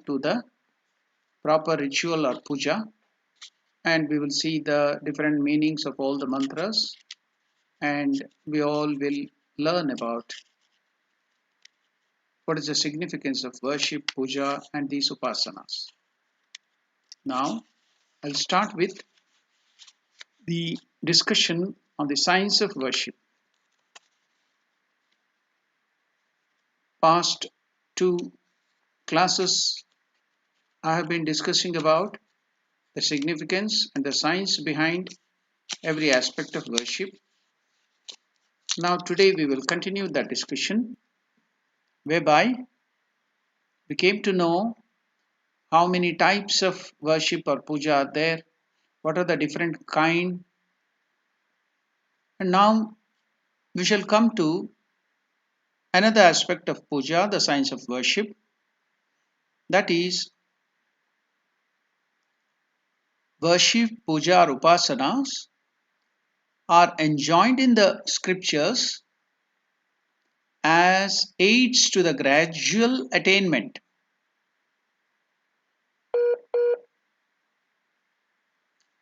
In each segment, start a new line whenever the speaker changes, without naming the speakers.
to the proper ritual or puja, and we will see the different meanings of all the mantras, and we all will learn about what is the significance of worship, puja, and these upasanas. Now, I'll start with the discussion on the science of worship. Past two classes, I have been discussing about the significance and the science behind every aspect of worship. Now, today we will continue that discussion, whereby we came to know how many types of worship or puja are there, what are the different kind, and now we shall come to another aspect of puja, the science of worship, that is worship, puja or upasanas are enjoined in the scriptures as aids to the gradual attainment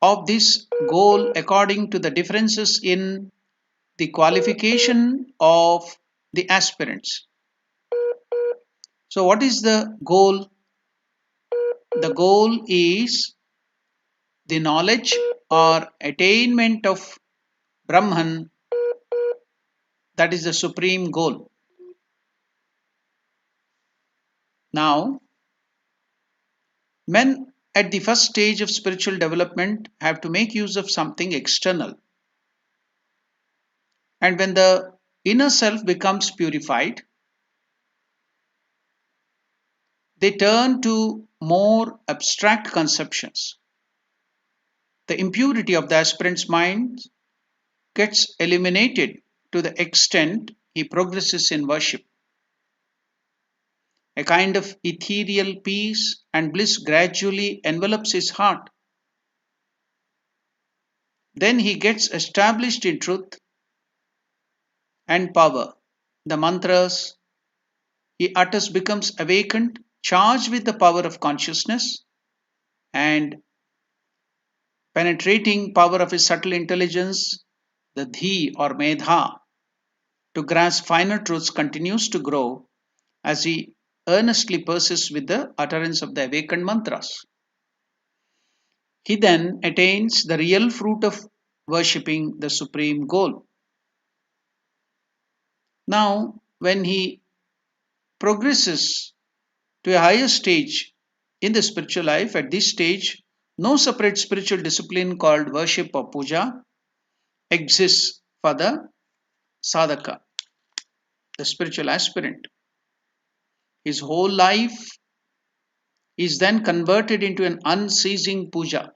of this goal according to the differences in the qualification of the aspirants. So, what is the goal? The goal is the knowledge or attainment of Brahman, that is the supreme goal. Now, men at the first stage of spiritual development have to make use of something external. And when the inner self becomes purified, they turn to more abstract conceptions. The impurity of the aspirant's mind gets eliminated to the extent he progresses in worship. A kind of ethereal peace and bliss gradually envelops his heart. Then he gets established in truth and power. The mantras he utters becomes awakened, charged with the power of consciousness, and penetrating power of his subtle intelligence, the dhi or medha, to grasp finer truths continues to grow as he earnestly persists with the utterance of the awakened mantras. He then attains the real fruit of worshipping the supreme goal. Now, when he progresses to a higher stage in the spiritual life, at this stage, no separate spiritual discipline called worship or puja exists for the sadhaka, the spiritual aspirant. His whole life is then converted into an unceasing puja.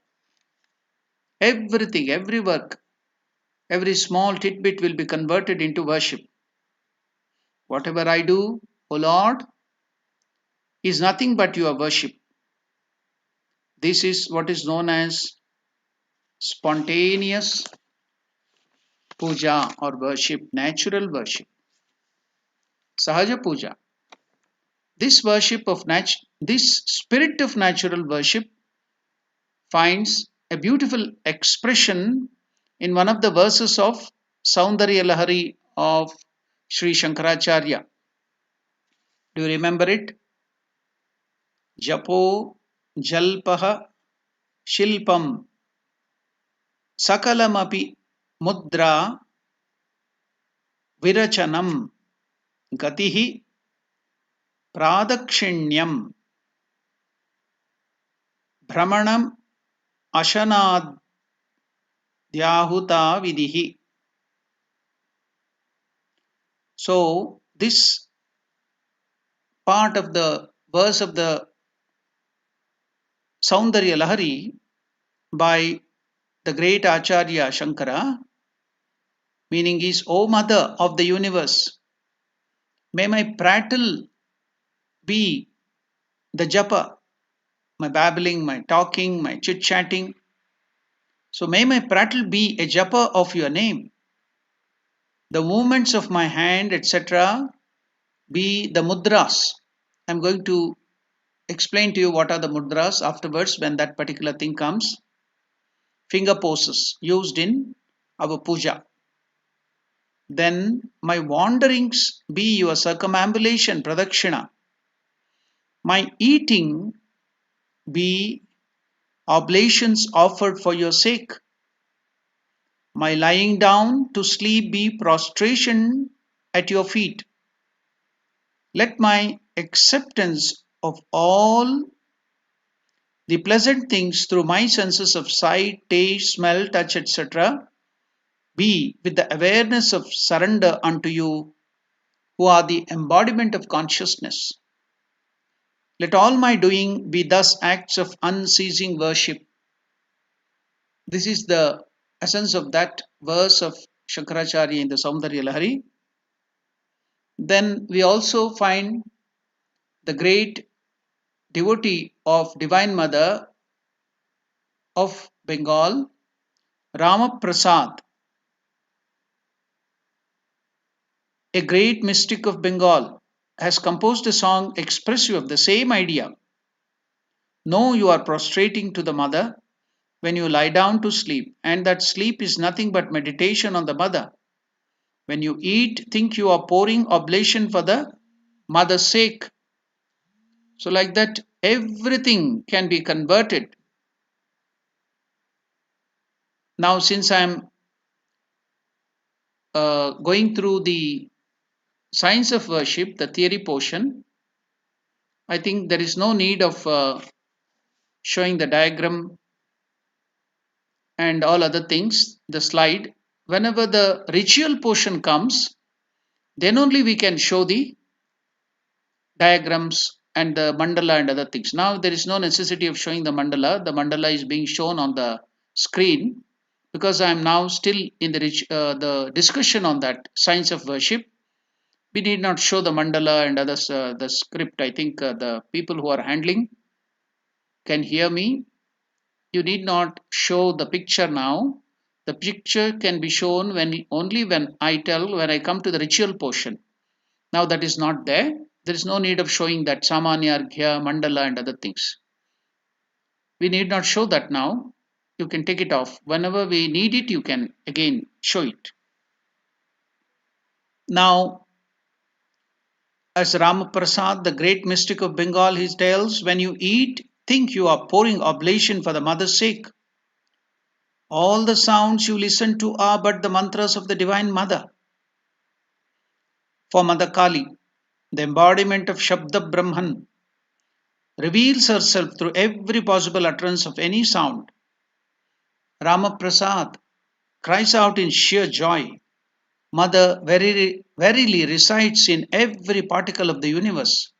Everything, every work, every small tidbit will be converted into worship. Whatever I do, O Lord, is nothing but your worship. This is what is known as spontaneous puja or worship, natural worship, sahaja puja. This worship of this spirit of natural worship finds a beautiful expression in one of the verses of Saundarya Lahari of Sri Shankaracharya. Do you remember it? Japo jalpaha shilpam sakalamapi mudra virachanam gatihi pradakshinyam भ्रमणम ashanadyahuta vidihi. So this part of the verse of the Saundarya Lahari by the great Acharya Shankara, meaning is, O Mother of the universe, may my prattle be the japa, my babbling, my talking, my chit-chatting. So may my prattle be a japa of your name. The movements of my hand, etc., be the mudras. I'm going to explain to you what are the mudras afterwards when that particular thing comes. Finger poses used in our puja. Then my wanderings be your circumambulation, pradakshina. My eating be oblations offered for your sake. My lying down to sleep be prostration at your feet. Let my acceptance of all the pleasant things through my senses of sight, taste, smell, touch, etc. be with the awareness of surrender unto you, who are the embodiment of consciousness. Let all my doing be thus acts of unceasing worship. This is the essence of that verse of Shankaracharya in the Saundarya Lahari. Then we also find the great devotee of Divine Mother of Bengal, Rama Prasad, a great mystic of Bengal, has composed a song expressive of the same idea. Know you are prostrating to the mother when you lie down to sleep, and that sleep is nothing but meditation on the mother. When you eat, think you are pouring oblation for the mother's sake. So, like that, everything can be converted. Now, since I am going through the science of worship, the theory portion, I think there is no need of showing the diagram and all other things, the slide. Whenever the ritual portion comes, then only we can show the diagrams and the mandala and other things. Now there is no necessity of showing the mandala. The mandala is being shown on the screen because I am now still in the discussion on that science of worship. We need not show the mandala and others, the script. I think the people who are handling can hear me. You need not show the picture now. The picture can be shown only when I come to the ritual portion. Now that is not there. There is no need of showing that Samanya, Arghya, Mandala and other things. We need not show that now. You can take it off. Whenever we need it, you can again show it. Now, as Ramaprasad, the great mystic of Bengal, he tells, when you eat, think you are pouring oblation for the mother's sake. All the sounds you listen to are but the mantras of the Divine Mother. For Mother Kali, the embodiment of Shabda Brahman, reveals herself through every possible utterance of any sound. Ramaprasad cries out in sheer joy. Mother verily resides in every particle of the universe.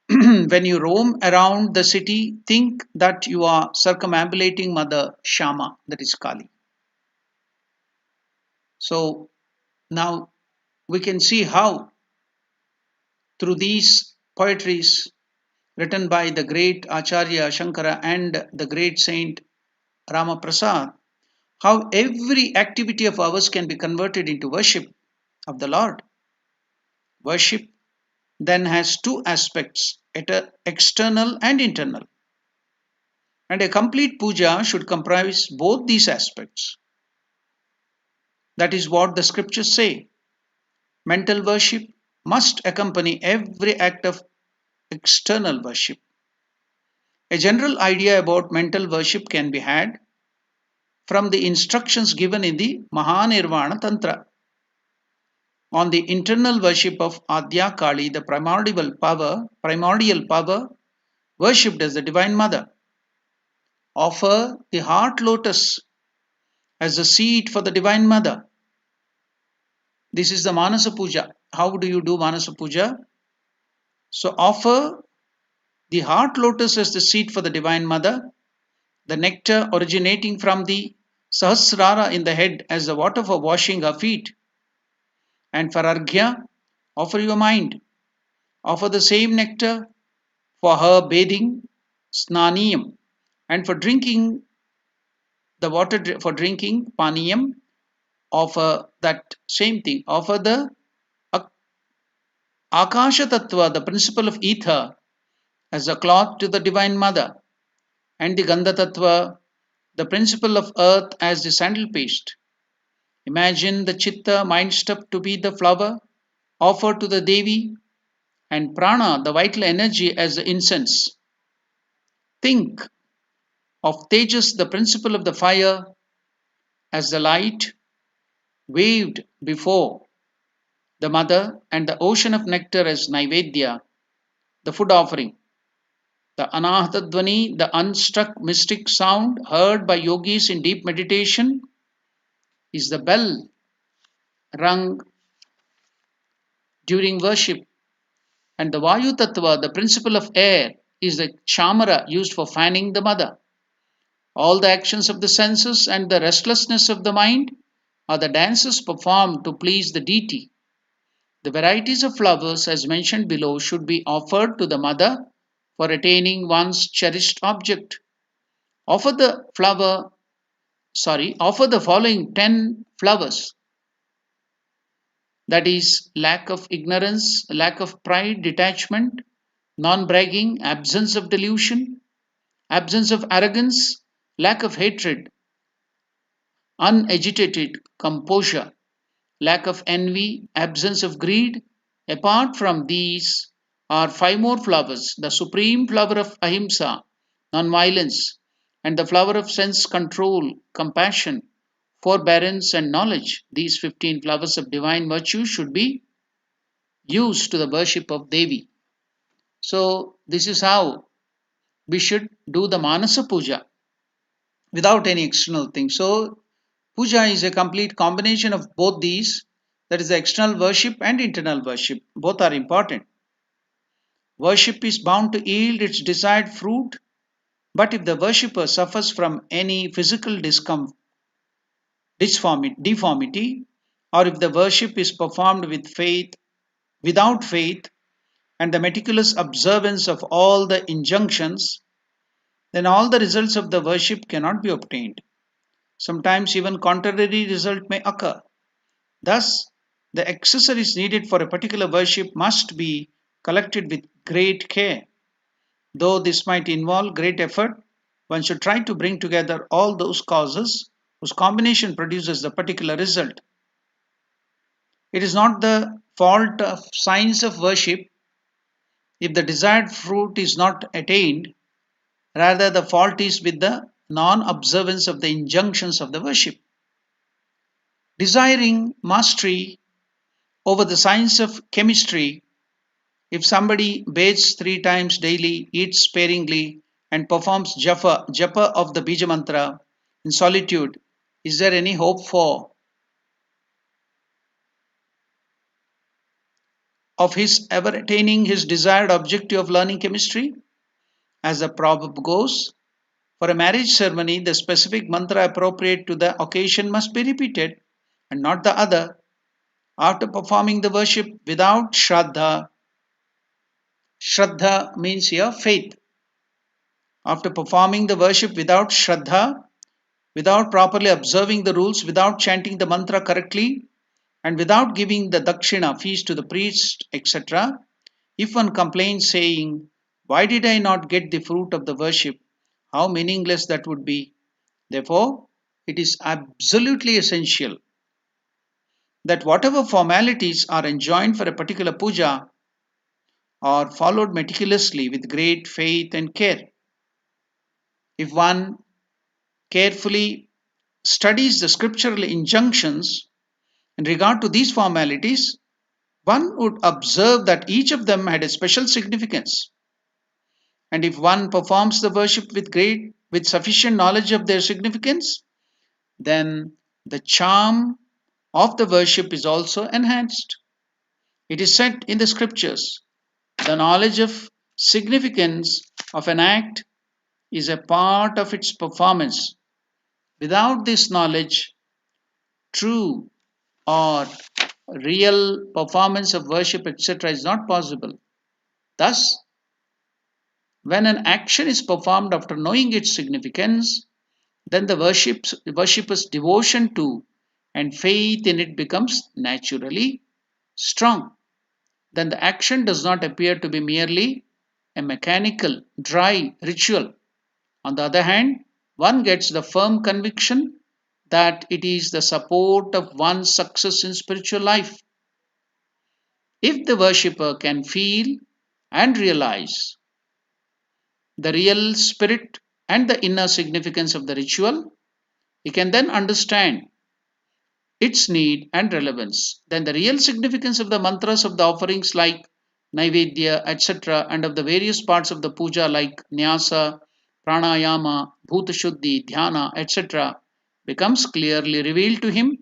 When you roam around the city, think that you are circumambulating Mother Shama, that is Kali. So now we can see how through these poetries written by the great Acharya Shankara and the great saint Ramaprasad, how every activity of ours can be converted into worship of the Lord. Worship then has two aspects, external and internal. And a complete puja should comprise both these aspects. That is what the scriptures say. Mental worship must accompany every act of external worship. A general idea about mental worship can be had from the instructions given in the Mahanirvana Tantra. On the internal worship of Adya Kali, the primordial power worshipped as the Divine Mother. Offer the heart lotus as a seed for the Divine Mother. This is the Manasa Puja. How do you do Manasa Puja? So offer the heart lotus as the seed for the Divine Mother, the nectar originating from the Sahasrara in the head as the water for washing her feet. And for Arghya, offer your mind. Offer the same nectar for her bathing, Snaniyam, and for drinking the water for drinking, Paniyam, offer that same thing. Offer the Akasha Tattva, the principle of ether, as a cloth to the Divine Mother, and the Gandha Tattva, the principle of earth, as the sandal paste. Imagine the Chitta mind stuff to be the flower offered to the Devi, and Prana, the vital energy, as the incense. Think of Tejas, the principle of the fire, as the light waved before the mother, and the ocean of nectar as Naivedya, the food offering. The Anahata the unstruck mystic sound heard by yogis in deep meditation, is the bell rung during worship. And the Vayu Tattva, the principle of air, is the chamara used for fanning the mother. All the actions of the senses and the restlessness of the mind are the dances performed to please the deity. The varieties of flowers, as mentioned below, should be offered to the mother for attaining one's cherished object. Offer the offer the following 10 flowers, that is, lack of ignorance, lack of pride, detachment, non bragging, absence of delusion, absence of arrogance, lack of hatred, unagitated composure, lack of envy, absence of greed. Apart from these are five more flowers: the supreme flower of ahimsa, non-violence, and the flower of sense control, compassion, forbearance, and knowledge. These 15 flowers of divine virtue should be used to the worship of Devi. So, this is how we should do the Manasa Puja without any external thing. So, puja is a complete combination of both these, that is the external worship and internal worship. Both are important. Worship is bound to yield its desired fruit, but if the worshipper suffers from any physical deformity, or if the worship is performed with faith, without faith, and the meticulous observance of all the injunctions, then all the results of the worship cannot be obtained. Sometimes even contrary result may occur. Thus, the accessories needed for a particular worship must be collected with great care. Though this might involve great effort, one should try to bring together all those causes whose combination produces the particular result. It is not the fault of science of worship if the desired fruit is not attained, rather, the fault is with the non observance of the injunctions of the worship. Desiring mastery over the science of chemistry, if somebody bathes 3 times daily, eats sparingly, and performs japa of the Bija Mantra in solitude, is there any hope of his ever attaining his desired objective of learning chemistry? As the proverb goes, for a marriage ceremony, the specific mantra appropriate to the occasion must be repeated, and not the other. After performing the worship without Shraddha, Shraddha means here faith. After performing the worship without Shraddha, without properly observing the rules, without chanting the mantra correctly, and without giving the dakshina fees to the priest, etc., if one complains saying, "Why did I not get the fruit of the worship?" how meaningless that would be. Therefore, it is absolutely essential that whatever formalities are enjoined for a particular puja are followed meticulously with great faith and care. If one carefully studies the scriptural injunctions in regard to these formalities, one would observe that each of them had a special significance. And if one performs the worship with sufficient knowledge of their significance, then the charm of the worship is also enhanced. It is said in the scriptures, the knowledge of significance of an act is a part of its performance. Without this knowledge, true or real performance of worship, etc., is not possible. Thus, when an action is performed after knowing its significance, then the worshipper's devotion to and faith in it becomes naturally strong. Then the action does not appear to be merely a mechanical, dry ritual. On the other hand, one gets the firm conviction that it is the support of one's success in spiritual life. If the worshipper can feel and realize the real spirit and the inner significance of the ritual, he can then understand its need and relevance. Then the real significance of the mantras of the offerings like Naivedya, etc., and of the various parts of the puja like Nyasa, Pranayama, Bhutashuddhi, Dhyana, etc., becomes clearly revealed to him,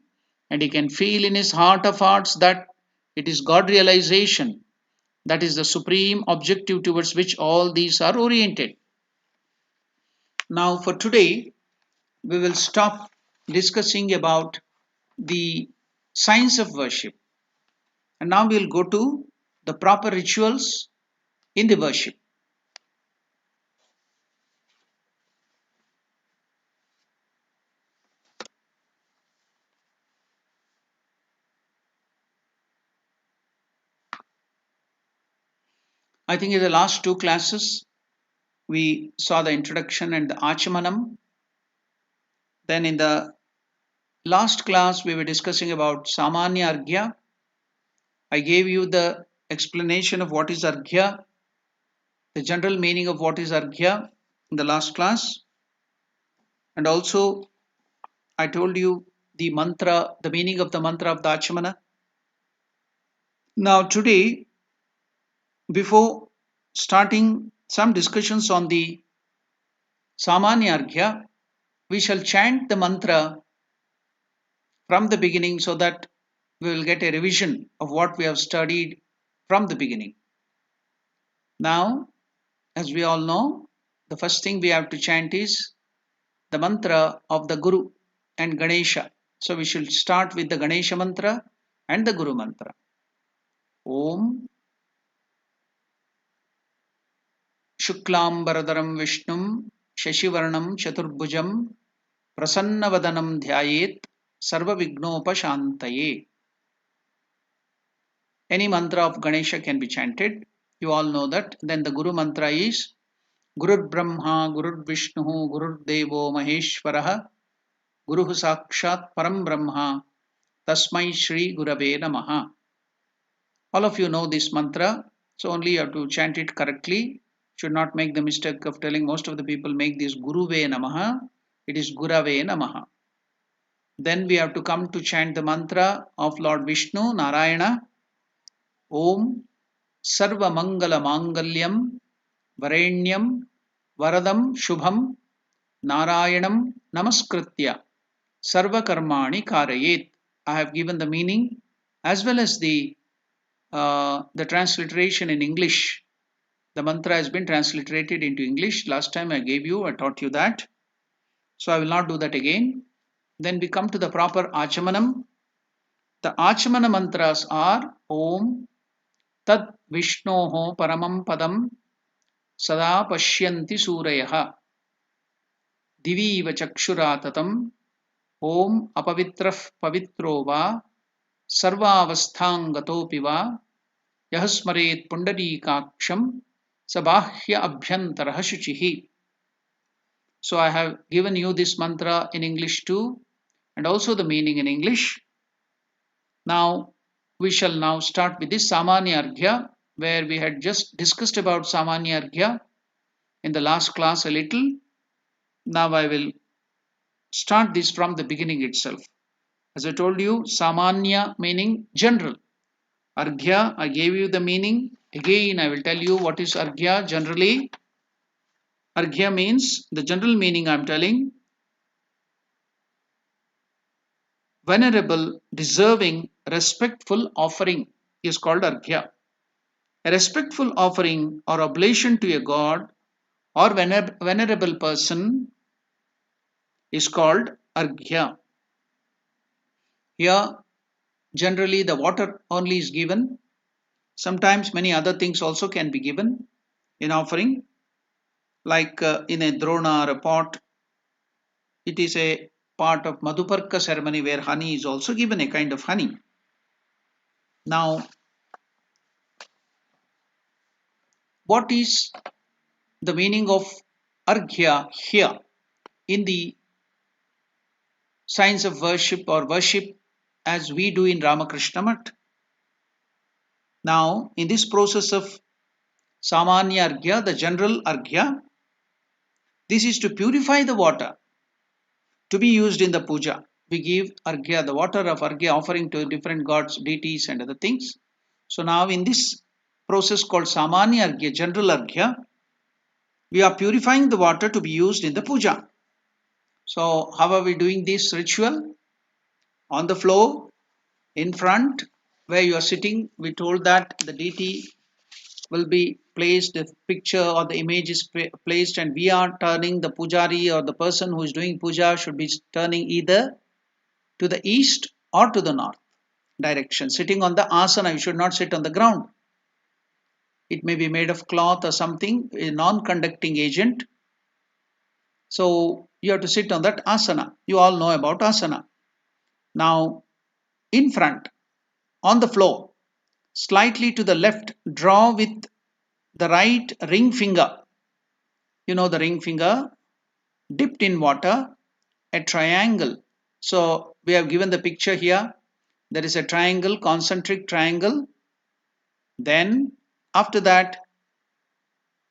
and he can feel in his heart of hearts that it is God realization that is the supreme objective towards which all these are oriented. Now, for today, we will stop discussing about the science of worship, and now we will go to the proper rituals in the worship. I think in the last two classes we saw the introduction and the achamanam. Then in the last class we were discussing about samanya arghya. I gave you the explanation of what is arghya, the general meaning of what is arghya in the last class, and also I told you the mantra, the meaning of the mantra of the achamana. Now today, before starting some discussions on the samanya arghya, we shall chant the mantra from the beginning so that we will get a revision of what we have studied from the beginning. Now, as we all know, the first thing we have to chant is the mantra of the Guru and Ganesha. So we should start with the Ganesha mantra and the Guru mantra. Om Shuklambaradaram Vishnum Shashivarnam Chaturbhujam Prasannavadanam Dhyayet Sarva Vignopashantaye. Any mantra of Ganesha can be chanted. You all know that. Then the Guru mantra is Gurur Brahma, Gurur Vishnu, Gurur Devo Maheshwaraha, Guru Sakshat Param Brahma, Tasmai Shri Gurave Namaha. All of you know this mantra, so only you have to chant it correctly. Should not make the mistake of telling most of the people make this Guruve Namaha. It is Gurave Namaha. Then we have to come to chant the mantra of Lord Vishnu, Narayana. Om Sarva Mangala Mangalyam Varenyam Varadam Shubham Narayanam Namaskritya Sarva Karmani Karayet. I have given the meaning as well as the transliteration in English. The mantra has been transliterated into English. Last time I taught you that. So I will not do that again. Then we come to the proper achamanam. The achamana mantras are Om Tat Vishnoho Paramam Padam Sada Pashyanti Surayaha Diviva Chakshuratatam Om Apavitraf Pavitro Va Sarvavasthangato Va Yahasmaret Pundarikaksham Sabahya Abhyantara Shuchihi. So I have given you this mantra in English too, and also the meaning in English. Now we shall now start with this Samanya Arghya, where we had just discussed about Samanya Arghya in the last class a little. Now I will start this from the beginning itself. As I told you, Samanya meaning general. Arghya, I gave you the meaning. Again, I will tell you what is Arghya generally. Arghya means, the general meaning I am telling, venerable, deserving, respectful offering is called Arghya. A respectful offering or oblation to a god or venerable person is called Arghya. Here, generally the water only is given. Sometimes many other things also can be given in offering, like in a drona or a pot. It is a part of Madhuparka ceremony where honey is also given, a kind of honey. Now, what is the meaning of arghya here in the science of worship or worship as we do in Ramakrishna Mat? Now, in this process of Samanya Arghya, the general Arghya, this is to purify the water to be used in the puja. We give Arghya, the water of Arghya offering to different gods, deities and other things. So now in this process called Samanya Arghya, general Arghya, we are purifying the water to be used in the puja. So how are we doing this ritual? On the floor, in front, where you are sitting, we told that the deity will be placed, the picture or the image is placed, and we are turning, the pujari or the person who is doing puja should be turning either to the east or to the north direction. Sitting on the asana, you should not sit on the ground. It may be made of cloth or something, a non-conducting agent. So you have to sit on that asana. You all know about asana. Now, in front, on the floor, slightly to the left, draw with the right ring finger. You know the ring finger, dipped in water, a triangle. So we have given the picture here. There is a triangle, concentric triangle. Then after that,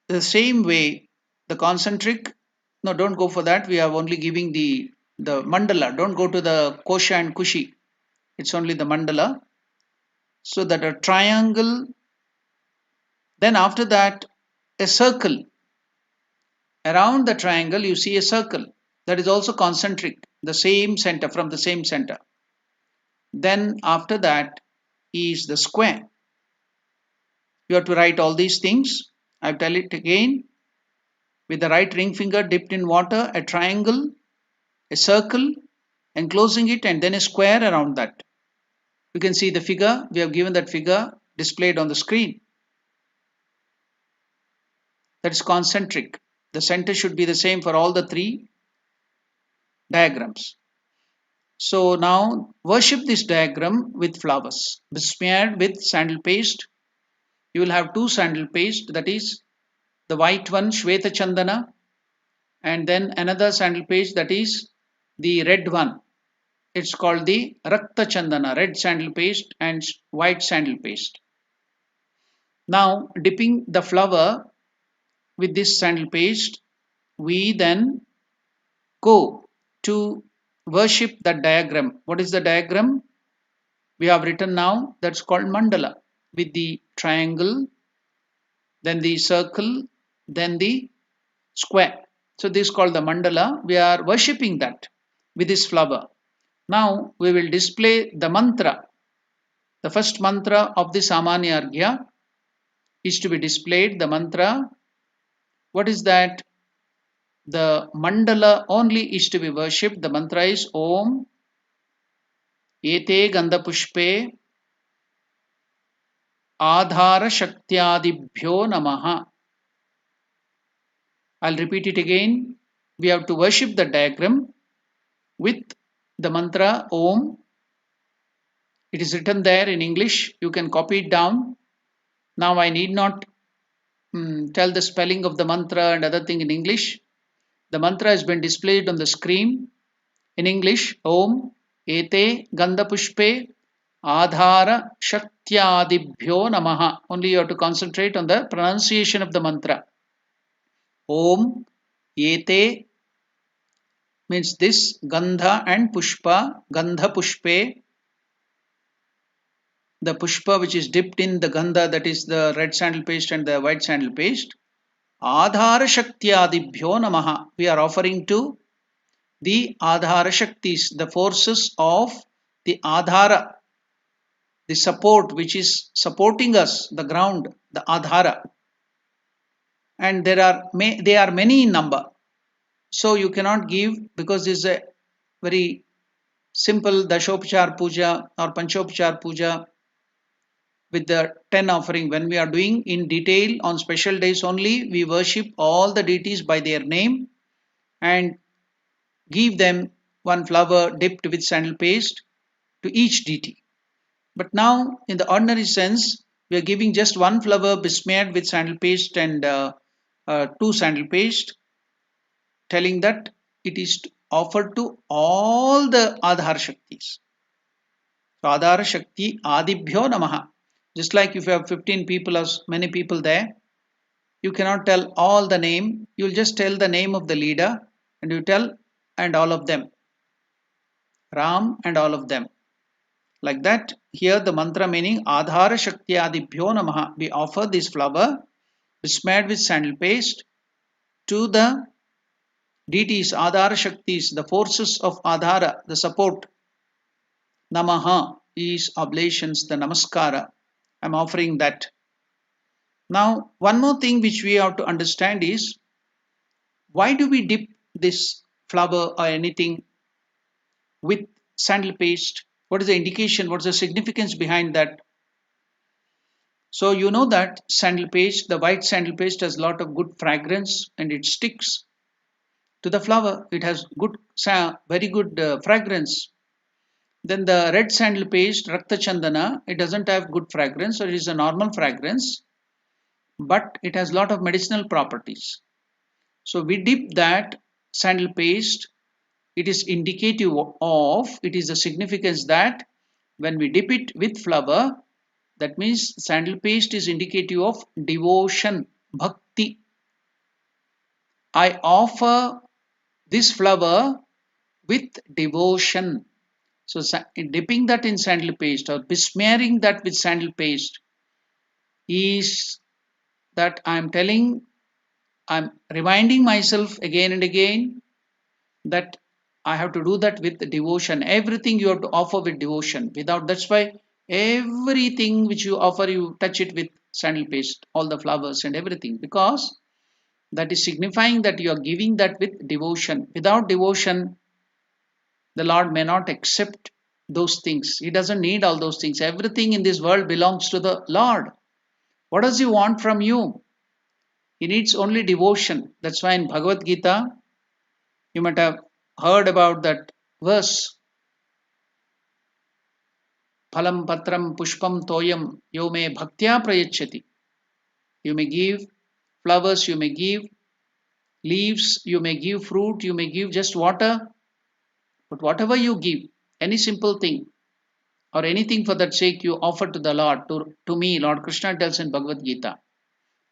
the same way, the concentric, no, don't go for that. We are only giving the mandala. Don't go to the kosha and kushi. It's only the mandala. So that a triangle, then after that, a circle. Around the triangle, you see a circle. That is also concentric, the same center, from the same center. Then after that is the square. You have to write all these things. I tell it again. With the right ring finger dipped in water, a triangle, a circle, enclosing it, and then a square around that. You can see the figure. We have given that figure displayed on the screen. That is concentric. The center should be the same for all the three diagrams. So now worship this diagram with flowers. Smeared with sandal paste. You will have two sandal paste, that is the white one, Shweta Chandana, and then another sandal paste, that is the red one. It's called the Rakta Chandana, red sandal paste and white sandal paste. Now dipping the flower with this sandal paste, we then go to worship that diagram. What is the diagram? We have written now, that's called mandala, with the triangle, then the circle, then the square. So this is called the mandala. We are worshipping that with this flower. Now we will display the mantra. The first mantra of the Samanya Arghya is to be displayed. The mantra, what is that? The mandala only is to be worshipped. The mantra is Om Ete Gandha Pushpe Adhara Shaktyadibhyo Namaha. I'll repeat it again. We have to worship the diagram with the mantra Om. It is written there in English. You can copy it down. Now I need not tell the spelling of the mantra and other thing in English. The mantra has been displayed on the screen in English. Om Ete Gandha Pushpe Adhara Shaktyadibhyo Namaha. Only you have to concentrate on the pronunciation of the mantra. Om Ete means this, Gandha and Pushpa. Gandha Pushpe, the Pushpa which is dipped in the Gandha, that is the red sandal paste and the white sandal paste. Adhara Shaktyadibhyo Namaha. We are offering to the Adhara Shaktis, the forces of the Adhara, the support which is supporting us, the ground, the Adhara. And they are many in number. So you cannot give, because this is a very simple Dashopachar Puja or Panchopachar Puja with the 10 offering. When we are doing in detail on special days only, we worship all the deities by their name and give them one flower dipped with sandal paste to each deity. But now in the ordinary sense, We are giving just one flower besmeared with sandal paste and two sandal paste, telling that it is offered to all the Adhara Shaktis. So Adhara Shakti Adibhyo Namaha. Just like if you have 15 people or many people there, you cannot tell all the name. You'll just tell the name of the leader and you tell and all of them. Ram and all of them. Like that, here the mantra meaning Adhara Shakti Adibhyo Namaha. We offer this flower besmeared with sandal paste to the deities, Adhara Shaktis, the forces of Adhara, the support. Namaha is oblations, the Namaskara. I'm offering that. Now, one more thing which we have to understand is why do we dip this flower or anything with sandal paste? What is the indication? What's the significance behind that? So you know that sandal paste, the white sandal paste has a lot of good fragrance and it sticks to the flower. It has good, very good fragrance. Then the red sandal paste, Rakta Chandana, it doesn't have good fragrance, so it is a normal fragrance, but it has a lot of medicinal properties. So we dip that sandal paste. It is indicative of, it is the significance that when we dip it with flower, that means sandal paste is indicative of devotion, bhakti. I offer this flower with devotion. So dipping that in sandal paste or besmearing that with sandal paste is that I'm telling, I'm reminding myself again and again that I have to do that with devotion. Everything you have to offer with devotion. Without, that's why everything which you offer, you touch it with sandal paste, all the flowers and everything, because that is signifying that you are giving that with devotion. Without devotion, the Lord may not accept those things. He doesn't need all those things. Everything in this world belongs to the Lord. What does He want from you? He needs only devotion. That's why in Bhagavad Gita, you might have heard about that verse. Phalam patram pushpam toyam yo me bhaktya prayachati. You may give flowers, you may give leaves, you may give fruit, you may give just water. But whatever you give, any simple thing or anything for that sake you offer to the Lord, to me, Lord Krishna tells in Bhagavad Gita,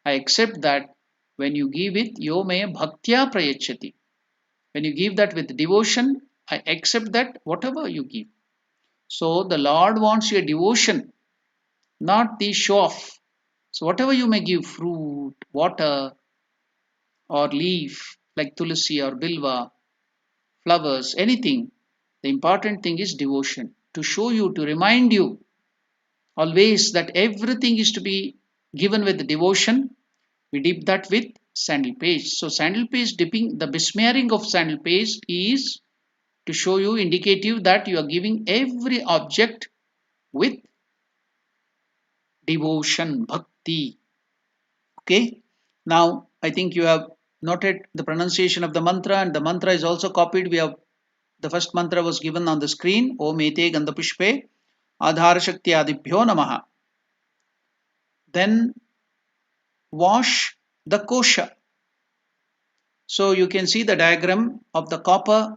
I accept that when you give it, yo me bhaktya prayachati. When you give that with devotion, I accept that whatever you give. So the Lord wants your devotion, not the show off. So whatever you may give, fruit, water, or leaf like tulsi or bilva, flowers, anything, the important thing is devotion. To show you, to remind you always that everything is to be given with devotion. We dip that with sandal paste. So sandal paste dipping, the besmearing of sandal paste is to show you indicative that you are giving every object with devotion, bhakti. Okay. Now I think you have noted the pronunciation of the mantra, and the mantra is also copied. We have the first mantra was given on the screen. Om ete gandhapushpe adhara shakti adibhyo namaha. Then wash the kosha. So you can see the diagram of the copper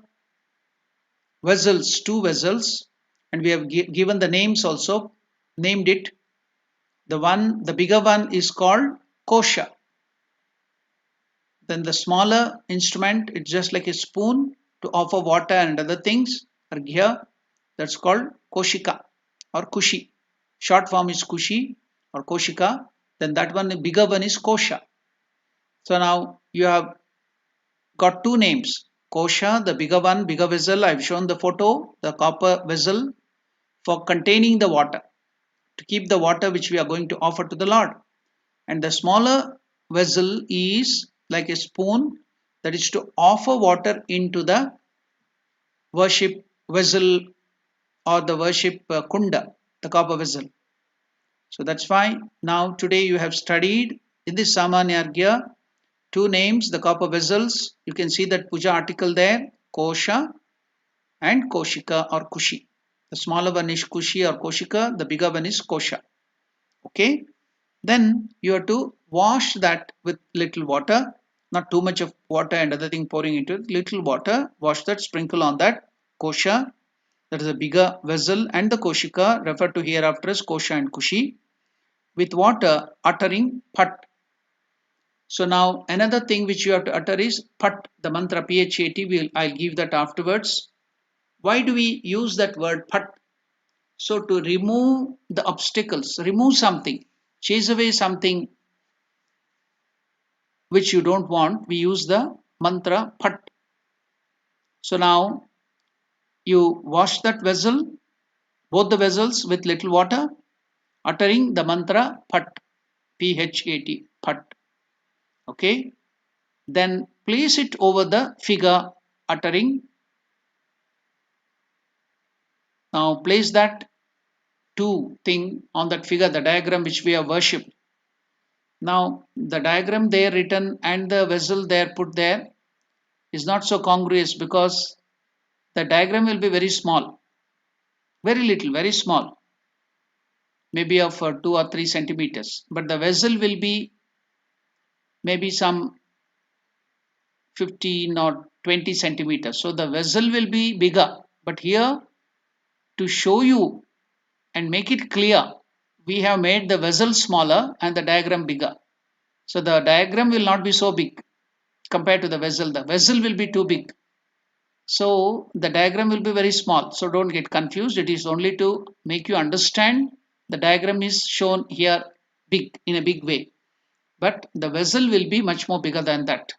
vessels, two vessels, and we have given the names also, named it. The bigger one is called kosha. Then the smaller instrument, it's just like a spoon to offer water and other things are here. That's called koshika or kushi. Short form is kushi or koshika. Then that one, the bigger one is kosha. So now you have got two names. Kosha, the bigger one, bigger vessel. I've shown the photo, the copper vessel for containing the water, to keep the water which we are going to offer to the Lord. And the smaller vessel is like a spoon, that is to offer water into the worship vessel or the worship kunda, the copper vessel. So that's why now today you have studied in this Samanyargya two names, the copper vessels. You can see that puja article there, kosha and koshika or kushi. The smaller one is kushi or koshika, the bigger one is kosha. Okay. Then you have to wash that with little water, not too much of water and other thing pouring into it. Little water, wash that, sprinkle on that kosha, that is a bigger vessel, and the koshika referred to hereafter as kosha and kushi, with water uttering phat. So now another thing which you have to utter is phat, the mantra PHAT. I'll give that afterwards. Why do we use that word phat? So to remove the obstacles, remove something, chase away something which you don't want, we use the mantra phat. So now you wash that vessel, both the vessels with little water, uttering the mantra phat, P-H-A-T, phat. Okay. Then place it over the figure uttering. Now place that two thing on that figure, the diagram which we have worshipped. Now the diagram there written and the vessel there put there is not so congruous, because the diagram will be very small, very little, very small, maybe of 2 or 3 centimeters, but the vessel will be maybe some 15 or 20 centimeters. So the vessel will be bigger, but here to show you and make it clear, we have made the vessel smaller and the diagram bigger. So the diagram will not be so big compared to the vessel. The vessel will be too big. So the diagram will be very small. So don't get confused. It is only to make you understand the diagram is shown here big, in a big way. But the vessel will be much more bigger than that.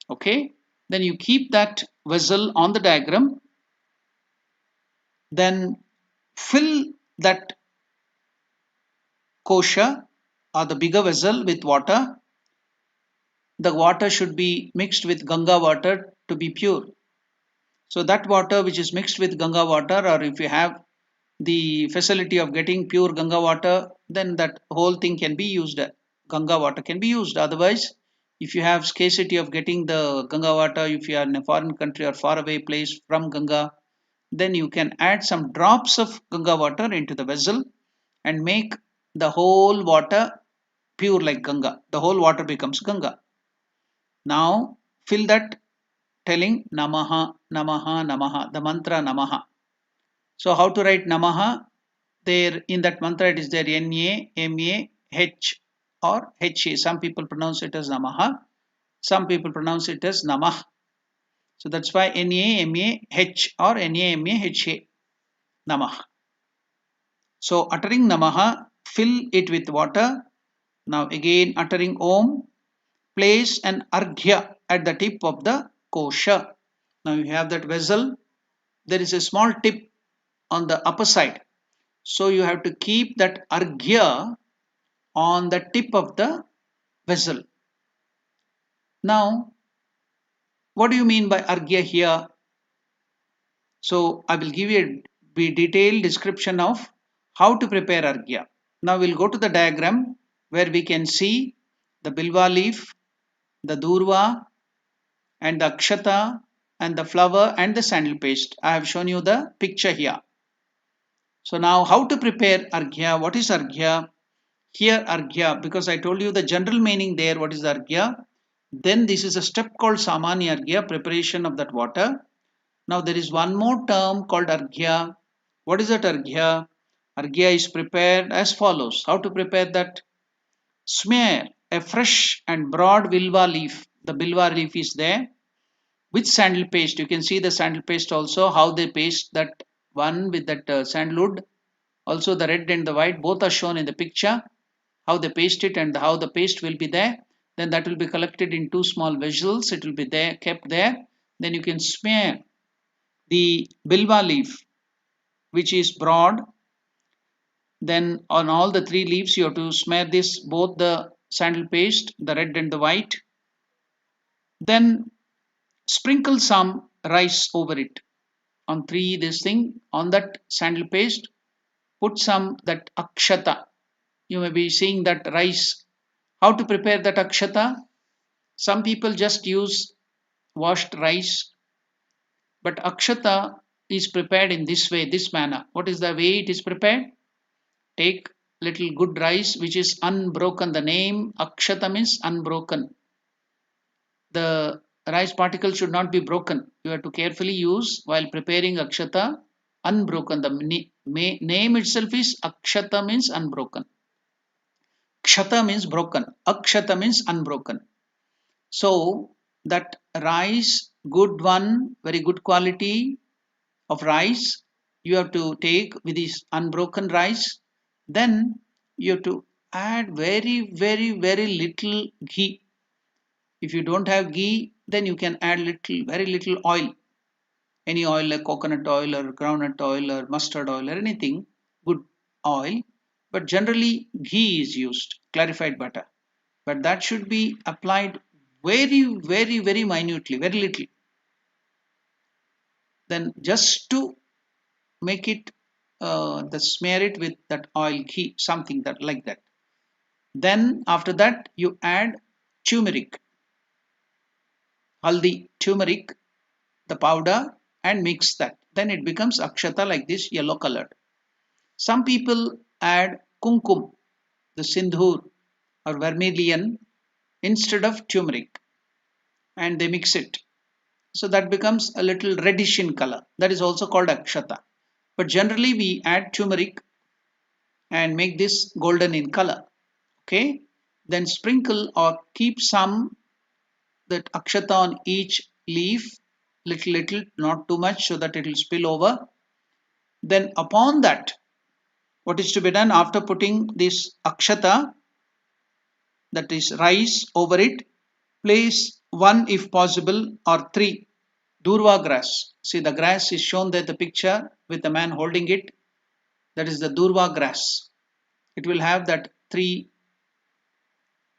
Okay. Then you keep that vessel on the diagram. Then fill that kosha or the bigger vessel with water. The water should be mixed with Ganga water to be pure. So that water which is mixed with Ganga water, or if you have the facility of getting pure Ganga water, then that whole thing can be used. Ganga water can be used. Otherwise, if you have scarcity of getting the Ganga water, if you are in a foreign country or far away place from Ganga, then you can add some drops of Ganga water into the vessel and make the whole water pure like Ganga. The whole water becomes Ganga. Now fill that telling Namaha, Namaha, Namaha, the mantra Namaha. So how to write Namaha? There in that mantra it is there N-A-M-A-H or H-A. Some people pronounce it as Namaha. Some people pronounce it as Namah. So that's why N-A-M-A-H or N-A-M-A-H-A. Namah. So uttering Namaha, fill it with water. Now again uttering Om, place an arghya at the tip of the kosha. Now you have that vessel. There is a small tip on the upper side. So you have to keep that arghya on the tip of the vessel. Now, what do you mean by arghya here? So I will give you a detailed description of how to prepare arghya. Now we'll go to the diagram where we can see the bilva leaf, the durva, and the akshata, and the flower and the sandal paste. I have shown you the picture here. So now how to prepare arghya? What is arghya? Here arghya, because I told you the general meaning there, what is the arghya? Then this is a step called samanya arghya, preparation of that water. Now there is one more term called arghya. What is that arghya? Arghya is prepared as follows. How to prepare that? Smear a fresh and broad bilva leaf. The bilva leaf is there with sandal paste. You can see the sandal paste also, how they paste that one with that sandalwood. Also the red and the white, both are shown in the picture. How they paste it and how the paste will be there. Then that will be collected in two small vessels. It will be there, kept there. Then you can smear the bilva leaf, which is broad. Then on all the three leaves you have to smear this, both the sandal paste, the red and the white. Then sprinkle some rice over it. On three this thing, on that sandal paste, put some that akshata. You may be seeing that rice. How to prepare that akshata? Some people just use washed rice, but akshata is prepared in this way, this manner. What is the way it is prepared? Take little good rice which is unbroken. The name Akshata means unbroken. The rice particle should not be broken. You have to carefully use while preparing Akshata unbroken. The name itself is Akshata means unbroken. Kshata means broken. Akshata means unbroken. So that rice, good one, very good quality of rice, you have to take with this unbroken rice. Then you have to add very little ghee. If you don't have ghee, then you can add very little oil. Any oil like coconut oil or groundnut oil or mustard oil or anything, good oil. But generally ghee is used, clarified butter. But that should be applied very minutely, very little. Then just to make it, smear it with that oil ghee, something that like that. Then after that you add turmeric, haldi, turmeric, the powder, and mix that. Then it becomes akshata like this, yellow colored. Some people add kumkum, the sindhur or vermilion, instead of turmeric, and they mix it. So that becomes a little reddish in color. That is also called akshata. But generally we add turmeric and make this golden in color. Okay. Then sprinkle or keep some that akshata on each leaf, little, not too much, so that it will spill over. Then upon that, what is to be done after putting this akshata, that is rice, over it, place one if possible or three durva grass. See, the grass is shown there, the picture with the man holding it. That is the durva grass. It will have that three,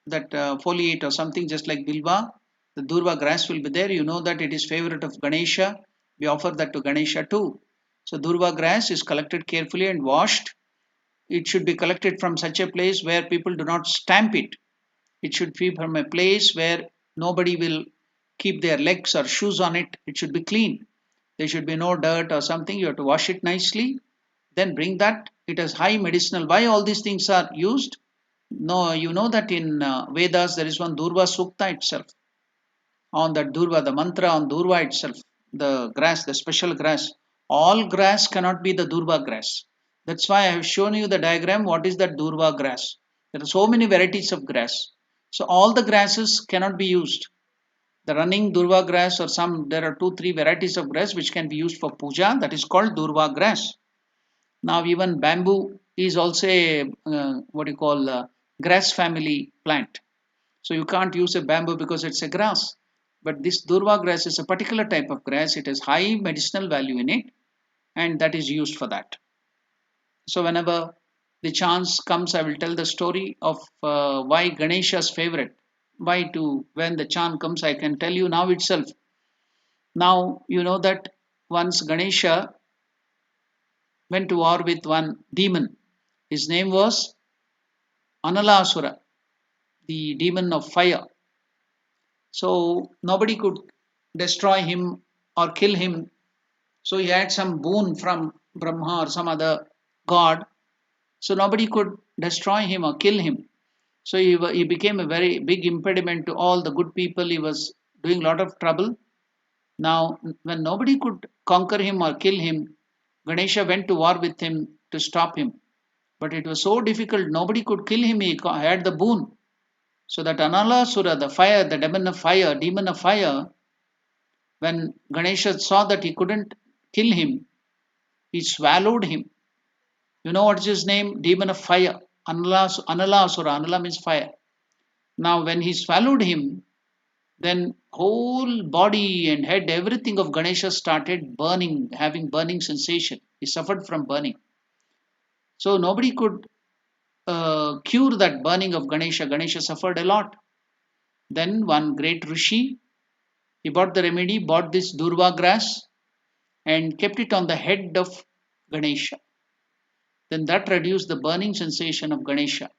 that foliate or something just like bilva. The durva grass will be there. You know that it is favorite of Ganesha. We offer that to Ganesha too. So durva grass is collected carefully and washed. It should be collected from such a place where people do not stamp it. It should be from a place where nobody will keep their legs or shoes on it. It should be clean. There should be no dirt or something. You have to wash it nicely. Then bring that. It has high medicinal. Why all these things are used? No, you know that in Vedas there is one Durva Sukta itself. On that Durva, the mantra on Durva itself, the grass, the special grass. All grass cannot be the Durva grass. That's why I have shown you the diagram. What is that Durva grass? There are so many varieties of grass. So all the grasses cannot be used. The running Durva grass or there are 2-3 varieties of grass which can be used for puja. That is called Durva grass. Now even bamboo is also a what you call grass family plant. So you can't use a bamboo because it's a grass. But this Durva grass is a particular type of grass. It has high medicinal value in it, and that is used for that. So whenever the chance comes, I will tell the story of why Ganesha's favorite. Why to when the chance comes, I can tell you now itself. Now you know that once Ganesha went to war with one demon. His name was Analasura, the demon of fire. So nobody could destroy him or kill him. So he had some boon from Brahma or some other god. So nobody could destroy him or kill him. So he became a very big impediment to all the good people. He was doing a lot of trouble. Now, when nobody could conquer him or kill him, Ganesha went to war with him to stop him. But it was so difficult, nobody could kill him. He had the boon. So that Analasura, the fire, the demon of fire, when Ganesha saw that he couldn't kill him, he swallowed him. You know what is his name? Demon of fire. Analasura. Anala means fire. Now when he swallowed him, then whole body and head, everything of Ganesha started burning, having burning sensation. He suffered from burning. So nobody could cure that burning of Ganesha. Ganesha suffered a lot. Then one great Rishi, he bought the remedy, bought this Durva grass and kept it on the head of Ganesha. Then that reduced the burning sensation of Ganesha.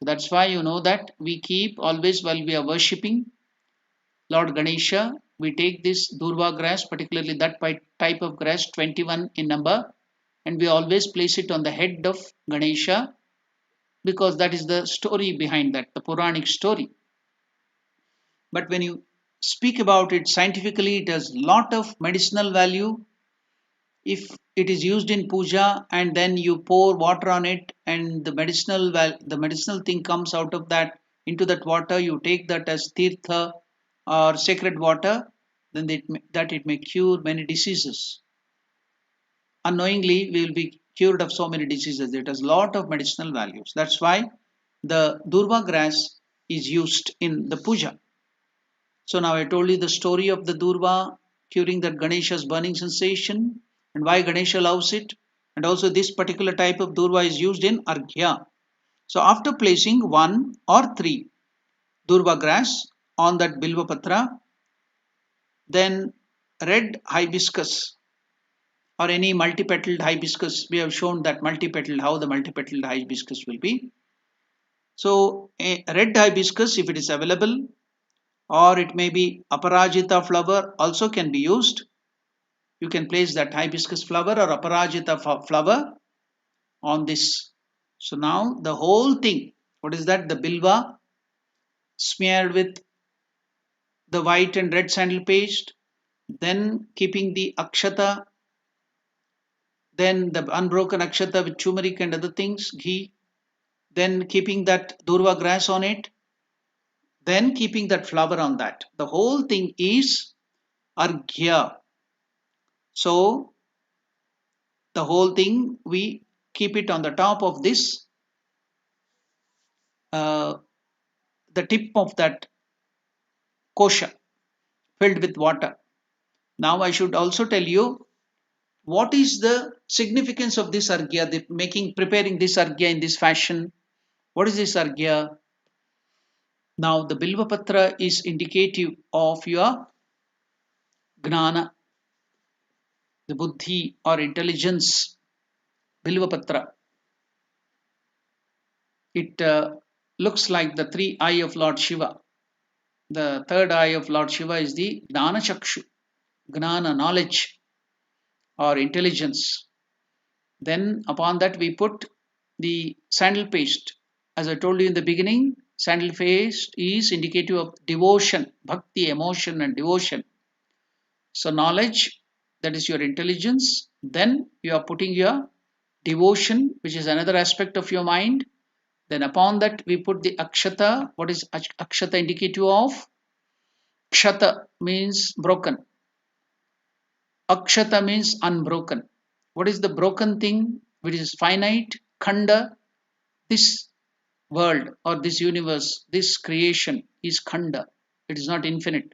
That's why you know that we keep always while we are worshipping Lord Ganesha, we take this Durva grass, particularly that type of grass, 21 in number, and we always place it on the head of Ganesha because that is the story behind that, the Puranic story. But when you speak about it scientifically, it has lot of medicinal value. If it is used in puja and then you pour water on it and the medicinal thing comes out of that into that water, you take that as tirtha or sacred water, then it may cure many diseases. Unknowingly we will be cured of so many diseases. It has lot of medicinal values. That's why the durva grass is used in the puja. So now I told you the story of the durva curing that Ganesha's burning sensation and why Ganesha loves it, and also this particular type of durva is used in arghya. So after placing one or three durva grass on that bilva patra, then red hibiscus or any multi-petaled hibiscus, we have shown that multi-petaled, how the multi-petaled hibiscus will be. So a red hibiscus, if it is available, or it may be aparajita flower also can be used. You can place that hibiscus flower or aparajita flower on this. So now the whole thing, what is that? The bilva smeared with the white and red sandal paste, then keeping the akshata, then the unbroken akshata with turmeric and other things, ghee, then keeping that durva grass on it, then keeping that flower on that. The whole thing is arghya. So the whole thing we keep it on the top of this, uh, the tip of that kosha filled with water. Now I should also tell you what is the significance of this arghya, preparing this arghya in this fashion. What is this arghya? Now the bilva patra is indicative of your gnana, the buddhi or intelligence. Bilva patra. It looks like the three eye of Lord Shiva. The third eye of Lord Shiva is the gnana chakshu, gnana, knowledge or intelligence. Then upon that we put the sandal paste. As I told you in the beginning, sandal paste is indicative of devotion, bhakti, emotion and devotion. So knowledge, that is your intelligence. Then you are putting your devotion, which is another aspect of your mind. Then upon that we put the akshata. What is akshata indicative of? Kshata means broken. Akshata means unbroken. What is the broken thing which is finite? Khanda. This world or this universe, this creation is khanda. It is not infinite.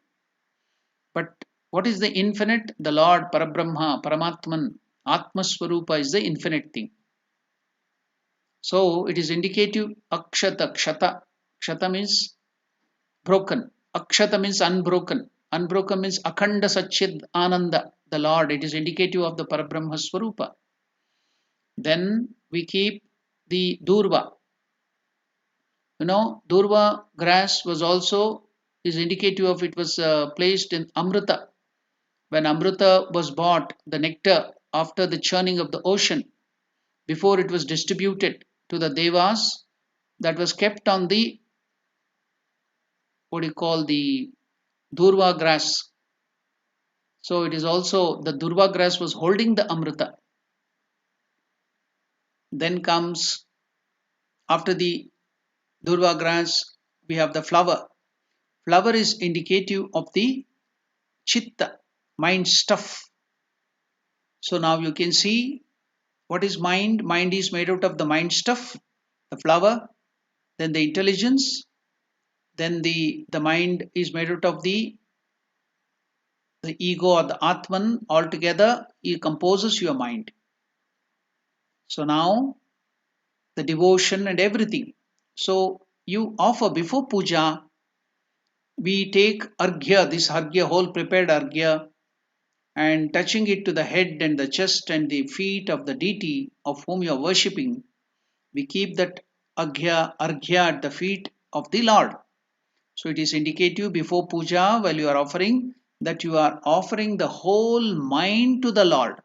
But what is the infinite? The Lord, Parabrahma, Paramatman, Atmaswarupa is the infinite thing. So it is indicative akshata, kshata. Kshata means broken. Akshata means unbroken. Unbroken means akhanda satchid ananda, the Lord. It is indicative of the Parabrahma Swarupa. Then we keep the durva. Durva grass was also is indicative of it was placed in amrita. When amrita was bought, the nectar after the churning of the ocean, before it was distributed to the devas, that was kept on the, what do you call, the durva grass. So it is also the durva grass was holding the amrita. Then comes, after the durva grass, we have the flower. Flower is indicative of the chitta, mind stuff. So now you can see what is mind. Mind is made out of the mind stuff, the flower, then the intelligence, then the mind is made out of the ego or the atman. Altogether it composes your mind. So now the devotion and everything. So you offer before puja, we take arghya, this arghya, whole prepared arghya, and touching it to the head and the chest and the feet of the deity of whom you are worshipping, we keep that arghya at the feet of the Lord. So it is indicative before puja, while you are offering, that you are offering the whole mind to the Lord.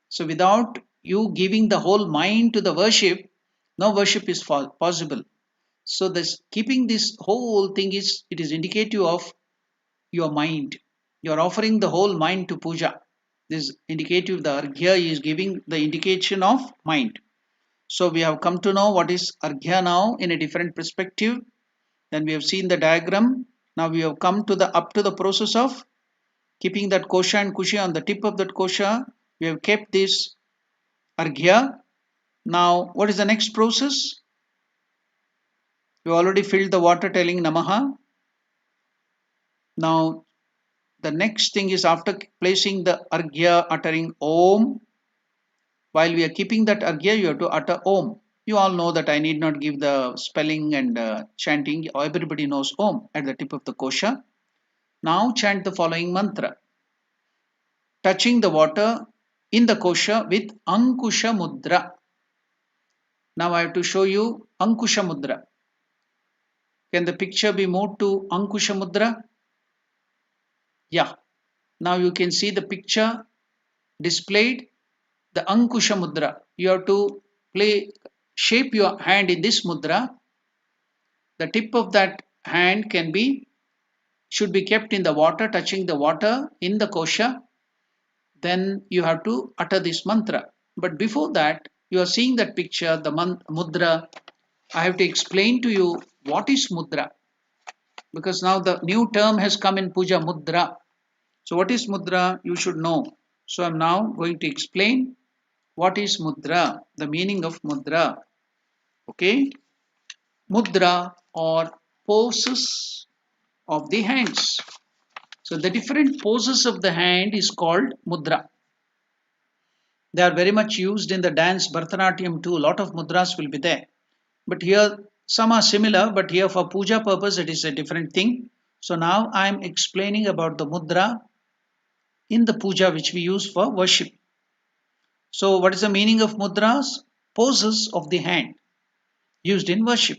So without you giving the whole mind to the worship, no worship is possible. So this keeping this whole thing is, it is indicative of your mind. You are offering the whole mind to puja. This indicative, the arghya is giving the indication of mind. So we have come to know what is arghya now in a different perspective. Then we have seen the diagram. Now we have come to the up to the process of keeping that kosha and kushi on the tip of that kosha. We have kept this arghya. Now what is the next process? We already filled the water telling namaha. Now the next thing is, after placing the arghya, uttering om. While we are keeping that arghya, you have to utter om. You all know that I need not give the spelling and chanting. Everybody knows om at the tip of the kosha. Now chant the following mantra, touching the water in the kosha with Ankusha Mudra. Now I have to show you Ankusha Mudra. Can the picture be moved to Ankusha Mudra? Yeah. Now you can see the picture displayed, the Ankusha Mudra. You have to shape your hand in this mudra. The tip of that hand should be kept in the water, touching the water in the kosha. Then you have to utter this mantra. But before that, you are seeing that picture, the mudra. I have to explain to you what is mudra, because now the new term has come in puja, mudra. So what is mudra? You should know. So I'm now going to explain what is mudra, the meaning of mudra. Okay, mudra or poses of the hands. So the different poses of the hand is called mudra. They are very much used in the dance Bharatanatyam too. A lot of mudras will be there. But here some are similar, but here for puja purpose it is a different thing. So now I am explaining about the mudra in the puja which we use for worship. So what is the meaning of mudras? Poses of the hand used in worship.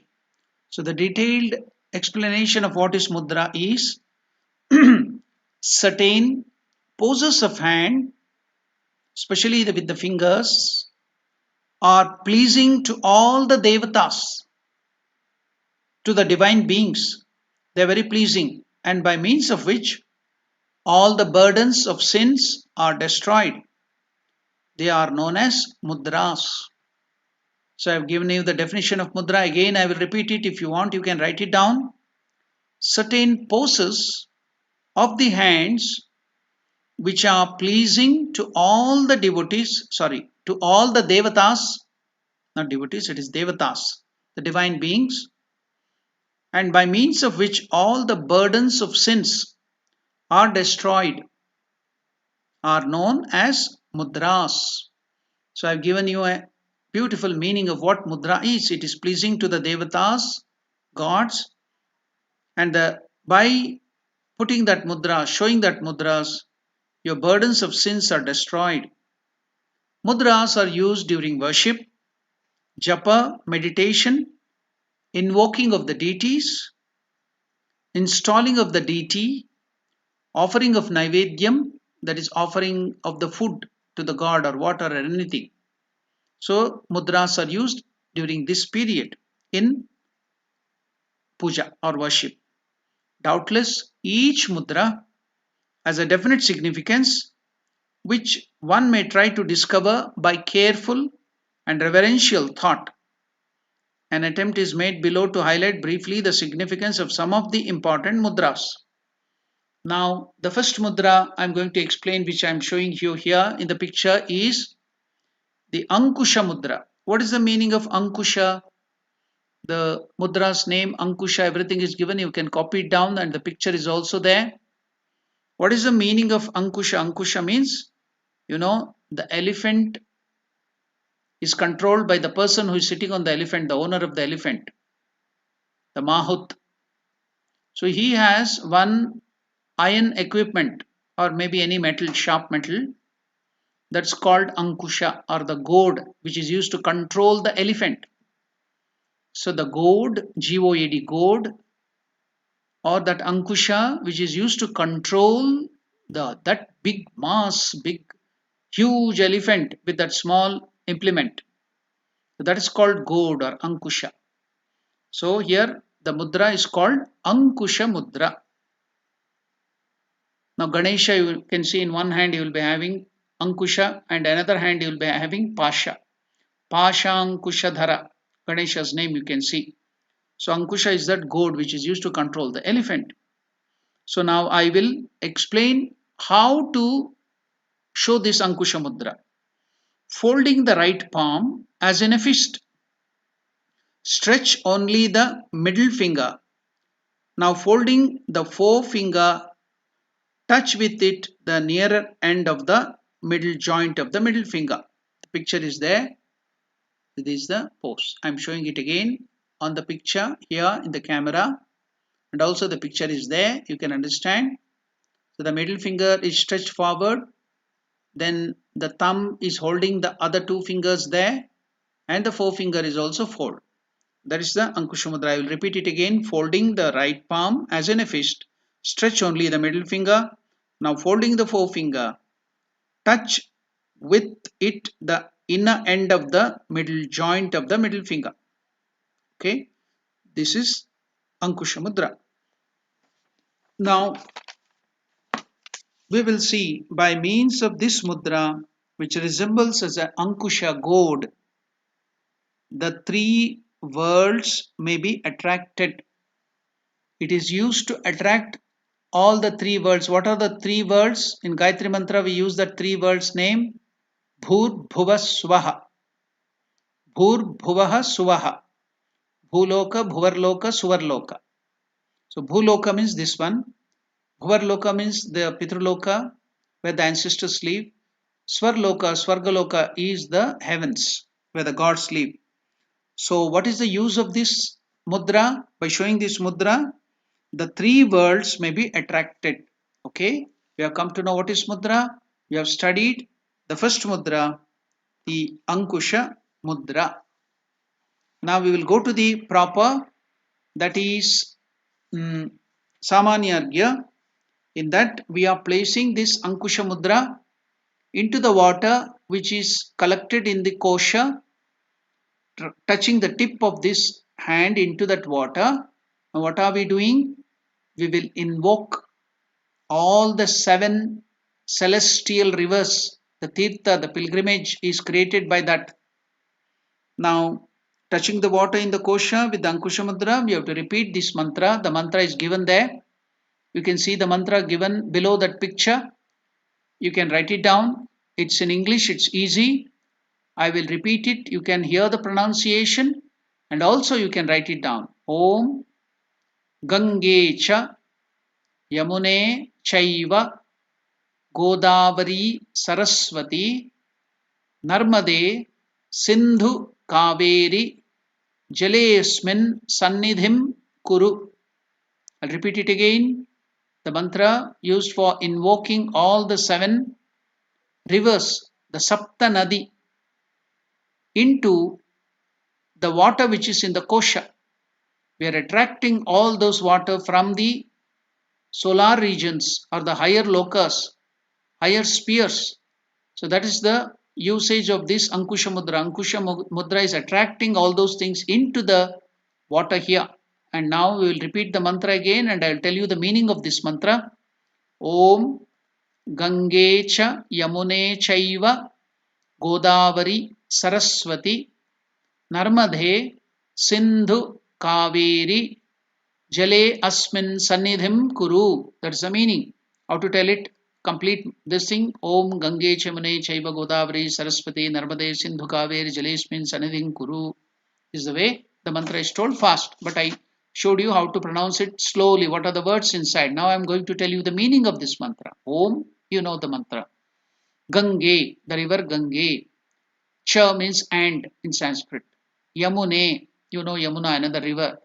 So the detailed explanation of what is mudra is certain poses of hand, especially with the fingers, are pleasing to all the devatas, to the divine beings. They are very pleasing, and by means of which all the burdens of sins are destroyed. They are known as mudras. So I have given you the definition of mudra. Again, I will repeat it. If you want, you can write it down. Certain poses of the hands which are pleasing to all the devotees, to all the devatas, not devotees, it is devatas, the divine beings, and by means of which all the burdens of sins are destroyed, are known as mudras. So I've given you a beautiful meaning of what mudra is. It is pleasing to the devatas, gods, and by putting that mudra, showing that mudras, your burdens of sins are destroyed. Mudras are used during worship, japa, meditation, invoking of the deities, installing of the deity, offering of naivedyam, that is offering of the food to the god or water or anything. So mudras are used during this period in puja or worship. Doubtless each mudra has a definite significance which one may try to discover by careful and reverential thought. An attempt is made below to highlight briefly the significance of some of the important mudras. Now, the first mudra I'm going to explain, which I'm showing you here in the picture, is the Ankusha mudra. What is the meaning of Ankusha? The mudra's name, Ankusha, everything is given. You can copy it down and the picture is also there. What is the meaning of Ankusha? Ankusha means, the elephant is controlled by the person who is sitting on the elephant, the owner of the elephant, the Mahut. So he has one iron equipment or maybe any metal, sharp metal, that's called Ankusha, or the goad, which is used to control the elephant. So the goad, G-O-A-D, goad, or that Ankusha, which is used to control that big huge elephant with that small implement. That is called goad or ankusha. So here the mudra is called ankusha mudra. Now Ganesha, you can see in one hand you will be having ankusha and another hand you will be having pasha. Pasha ankushadhara. Ganesha's name you can see. So ankusha is that goad which is used to control the elephant. So now I will explain how to show this ankusha mudra. Folding the right palm as in a fist. Stretch only the middle finger. Now folding the forefinger, touch with it the nearer end of the middle joint of the middle finger. The picture is there. This is the pose. I am showing it again on the picture here in the camera, and also the picture is there. You can understand. So the middle finger is stretched forward, then the thumb is holding the other two fingers there, and the forefinger is also folded. That is the Ankusha Mudra. I will repeat it again. Folding the right palm as in a fist. Stretch only the middle finger. Now folding the forefinger. Touch with it the inner end of the middle joint of the middle finger. Okay. This is Ankusha Mudra. Now we will see by means of this mudra, which resembles as an Ankusha goad, the three worlds may be attracted. It is used to attract all the three worlds. What are the three worlds? In Gayatri Mantra, we use the three worlds name Bhur Bhuva Swaha. Bhur Bhuvaha Suvaha. Bhuloka, Bhuvarloka, Suvarloka. So Bhuloka means this one. Bhuvarloka means the Pitruloka, where the ancestors live. Swarloka, Swargaloka is the heavens, where the gods live. So what is the use of this mudra? By showing this mudra, the three worlds may be attracted. Okay, we have come to know what is mudra. We have studied the first mudra, the Ankusha mudra. Now we will go to the proper, that is Samanyargya. In that we are placing this Ankusha mudra into the water which is collected in the kosha, touching the tip of this hand into that water. Now what are we doing? We will invoke all the seven celestial rivers. The tirtha, the pilgrimage is created by that. Now touching the water in the kosha with the Ankusha mudra, we have to repeat this mantra. The mantra is given there. You can see the mantra given below that picture. You can write it down. It's in English, it's easy. I will repeat it. You can hear the pronunciation and also you can write it down. Om Gange Cha Yamune Chaiva Godavari Saraswati Narmade Sindhu Kaveri Jalesmin Sannidhim Kuru. I'll repeat it again. The mantra used for invoking all the seven rivers, the Sapta Nadi, into the water which is in the kosha. We are attracting all those water from the solar regions or the higher lokas, higher spheres. So that is the usage of this Ankusha Mudra. Ankusha Mudra is attracting all those things into the water here. And now we will repeat the mantra again and I will tell you the meaning of this mantra. Om Gange Cha Yamune Chaiva Godavari Saraswati Narmade Sindhu Kaveri Jale Asmin Sannidhim Kuru. That's the meaning. How to tell it? Complete this thing. Om Gange Chamune Chaiva Godavari Saraswati Narmade Sindhu Kaveri Jalesmin Sannidhim Kuru is the way the mantra is told fast. But I showed you how to pronounce it slowly. What are the words inside? Now I am going to tell you the meaning of this mantra. Om, you know the mantra. Gange, the river Gange. Cha means and in Sanskrit. Yamune, you know Yamuna, another river.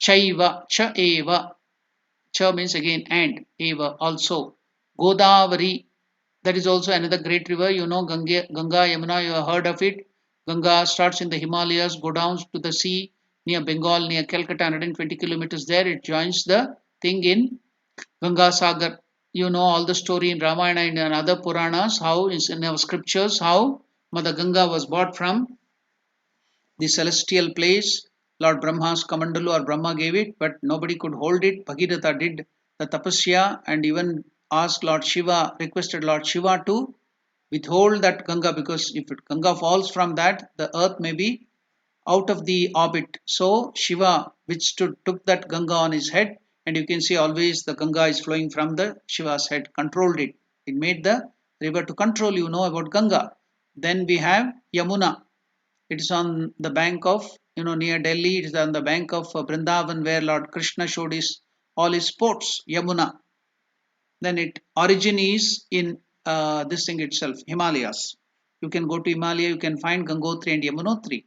Chaiva, cha eva. Cha means again and, eva also. Godavari, that is also another great river. You know Ganga, Yamuna, you have heard of it. Ganga starts in the Himalayas, go down to the sea near Bengal, near Calcutta, 120 kilometers there. It joins the thing in Ganga Sagar. You know all the story in Ramayana and in other Puranas, how is in our scriptures, how Mother Ganga was brought from the celestial place. Lord Brahma's Kamandalu or Brahma gave it, but nobody could hold it. Bhagirath did the tapasya and even asked Lord Shiva, requested Lord Shiva to withhold that Ganga, because if Ganga falls from that, the earth may be out of the orbit. So Shiva withstood, took that Ganga on his head, and you can see always the Ganga is flowing from the Shiva's head, controlled it. It made the river to control, you know about Ganga. Then we have Yamuna. It is on the bank of, near Delhi. It is on the bank of Vrindavan, where Lord Krishna showed his all his sports. Yamuna. Then it origin is in this thing itself, Himalayas. You can go to Himalaya, you can find Gangotri and Yamunotri.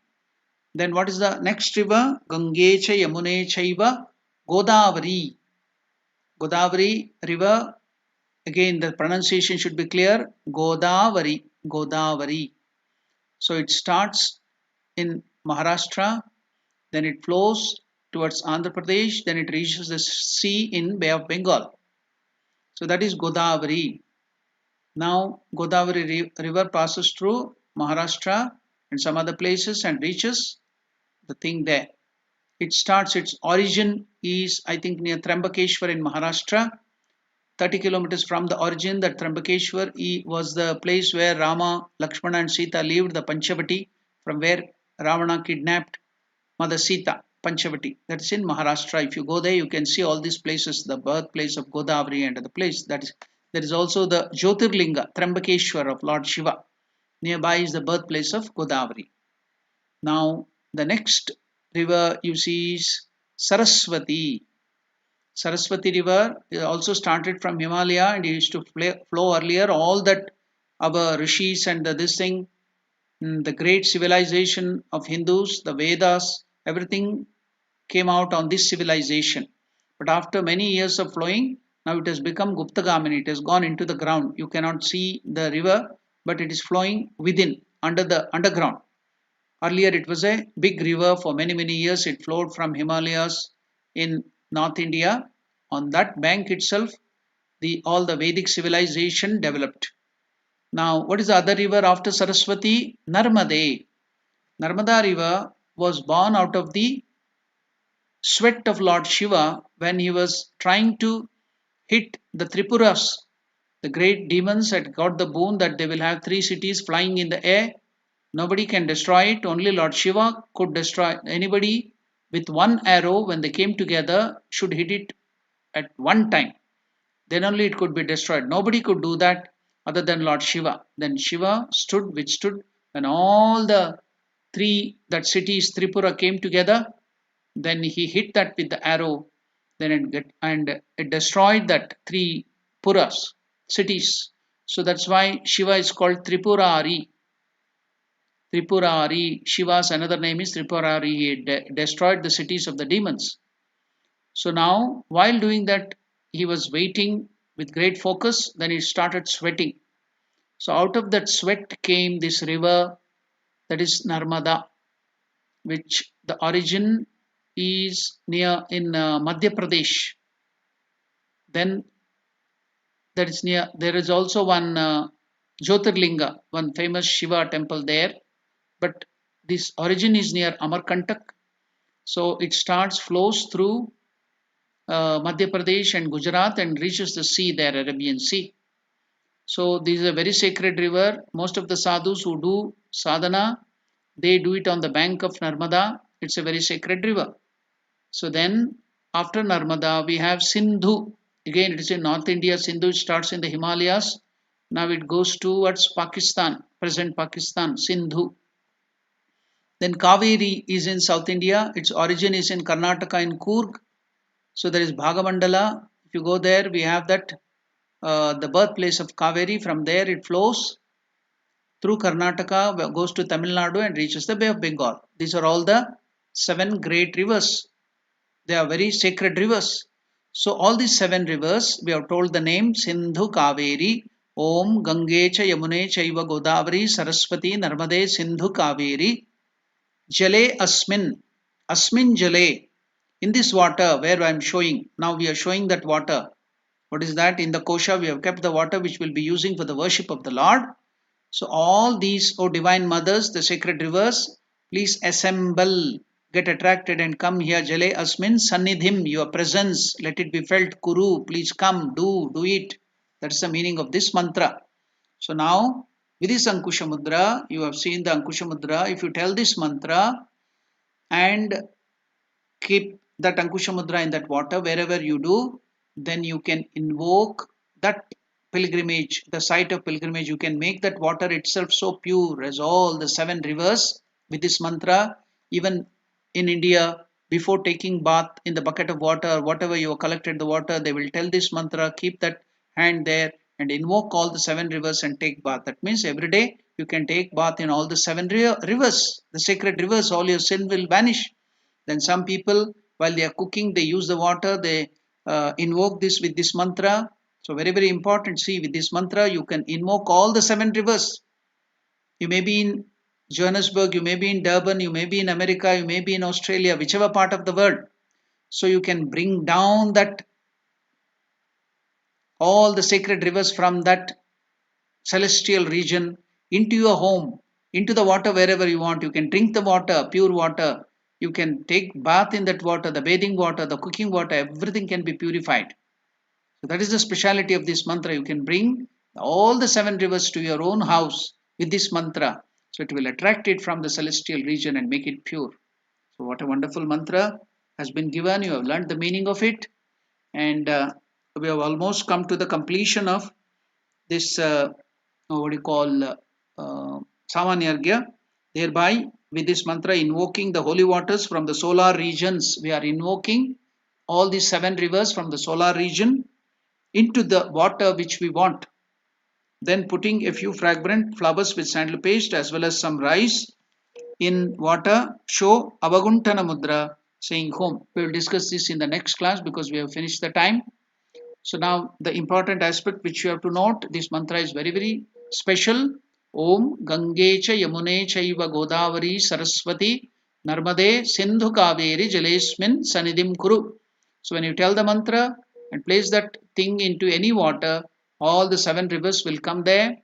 Then what is the next river? Gangecha Yamune Chaiva Godavari. Godavari river. Again, the pronunciation should be clear. Godavari. Godavari. So it starts in Maharashtra, then it flows towards Andhra Pradesh, then it reaches the sea in Bay of Bengal. So that is Godavari. Now Godavari river passes through Maharashtra and some other places and reaches the thing there. Its origin is, I think, near Trambakeshwar in Maharashtra. 30 kilometers from the origin, that Trambakeshwar was the place where Rama, Lakshmana and Sita lived, the Panchavati, from where Ravana kidnapped Mother Sita, Panchavati. That is in Maharashtra. If you go there, you can see all these places, the birthplace of Godavari and the place. There is also the Jyotirlinga, Trambakeshwar of Lord Shiva. Nearby is the birthplace of Godavari. Now, the next river you see is Saraswati. Saraswati river also started from Himalaya and used to flow earlier. All that our rishis and this thing, the great civilization of Hindus, the Vedas, everything came out on this civilization. But after many years of flowing, now it has become Guptagamini. It has gone into the ground. You cannot see the river, but it is flowing within, under the underground. Earlier it was a big river. For many years it flowed from Himalayas in North India. On that bank itself, all the Vedic civilization developed. Now, what is the other river after Saraswati? Narmade. Narmada river was born out of the sweat of Lord Shiva when he was trying to hit the Tripuras. The great demons had got the boon that they will have 3 cities flying in the air. Nobody can destroy it. Only Lord Shiva could destroy. Anybody with one arrow, when they came together, should hit it at one time. Then only it could be destroyed. Nobody could do that other than Lord Shiva. Then Shiva withstood when all the 3 that cities Tripura came together. Then he hit that with the arrow. Then it destroyed that 3 puras, cities. So that's why Shiva is called Tripurari. Tripurari. Shiva's another name is Tripurari. He destroyed the cities of the demons. So now, while doing that, he was waiting with great focus. Then he started sweating. So out of that sweat came this river, that is Narmada, which the origin is near in Madhya Pradesh. Then that is near. There is also one Jyotirlinga, one famous Shiva temple there. But this origin is near Amarkantak. So it flows through Madhya Pradesh and Gujarat and reaches the sea there, Arabian Sea. So this is a very sacred river. Most of the sadhus who do sadhana, they do it on the bank of Narmada. It's a very sacred river. So then after Narmada we have Sindhu. Again it is in North India. Sindhu starts in the Himalayas. Now it goes towards Pakistan, present Pakistan, Sindhu. Then Kaveri is in South India. Its origin is in Karnataka in Coorg. So there is Bhagamandala. If you go there, we have that the birthplace of Kaveri. From there it flows through Karnataka, goes to Tamil Nadu and reaches the Bay of Bengal. These are all the 7 great rivers. They are very sacred rivers. So all these 7 rivers, we have told the name: Sindhu, Kaveri, Om, Gangecha, Yamune, Chaiva, Godavari, Saraswati, Narmade, Sindhu, Kaveri. Jale Asmin. Asmin Jale. In this water where I am showing, now we are showing that water. What is that? In the kosha we have kept the water which we will be using for the worship of the Lord. So all these, O divine mothers, the sacred rivers, Please assemble, get attracted and come here. Jale asmin sannidhim, your presence, let it be felt. Kuru, please come, do it. That's the meaning of this mantra. So now, with this Ankusha Mudra, you have seen the Ankusha Mudra. If you tell this mantra and keep that Ankusha Mudra in that water wherever you do, then you can invoke that pilgrimage, the site of pilgrimage. You can make that water itself so pure as all the seven rivers with this mantra. Even in India, before taking bath in the bucket of water, whatever you have collected the water, they will tell this mantra, keep that hand there and invoke all the seven rivers and take bath. That means every day you can take bath in all the seven rivers, the sacred rivers, all your sin will vanish. Then some people, while they are cooking, they use the water, they invoke this with this mantra. So very, very important. See, with this mantra, you can invoke all the seven rivers. You may be in Johannesburg, you may be in Durban, you may be in America, you may be in Australia, whichever part of the world. So you can bring down that all the sacred rivers from that celestial region into your home, into the water wherever you want. You can drink the water, pure water. You can take bath in that water, the bathing water, the cooking water, everything can be purified. So that is the speciality of this mantra. You can bring all the seven rivers to your own house with this mantra. So it will attract it from the celestial region and make it pure. So what a wonderful mantra has been given. You have learned the meaning of it. And we have almost come to the completion of this what do you call Samanyargya. Thereby, with this mantra, invoking the holy waters from the solar regions, we are invoking all these seven rivers from the solar region into the water which we want. Then putting a few fragrant flowers with sandal paste as well as some rice in water, show Avaguntana Mudra, saying home. We will discuss this in the next class because we have finished the time. So now the important aspect which you have to note, this mantra is very, very special. Om Gange cha Yamune chaiva Godavari Saraswati Narmade Sindhu Kaveri Jalesmin Sanidim Kuru. So when you tell the mantra and place that thing into any water, all the seven rivers will come there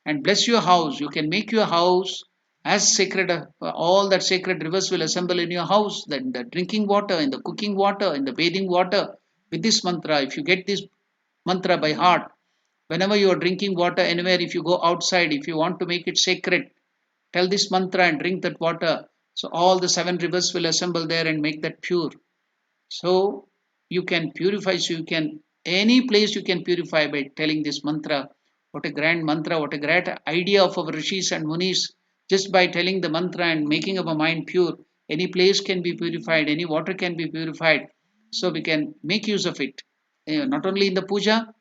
and bless your house. You can make your house as sacred, all that sacred rivers will assemble in your house. Then the drinking water, in the cooking water, in the bathing water, with this mantra. If you get this mantra by heart, whenever you are drinking water anywhere, if you go outside, if you want to make it sacred, tell this mantra and drink that water. So all the seven rivers will assemble there and make that pure. So you can purify, so you can, any place you can purify by telling this mantra. What a grand mantra, what a great idea of our rishis and munis. Just by telling the mantra and making our mind pure, any place can be purified, any water can be purified. So we can make use of it. Not only in the puja,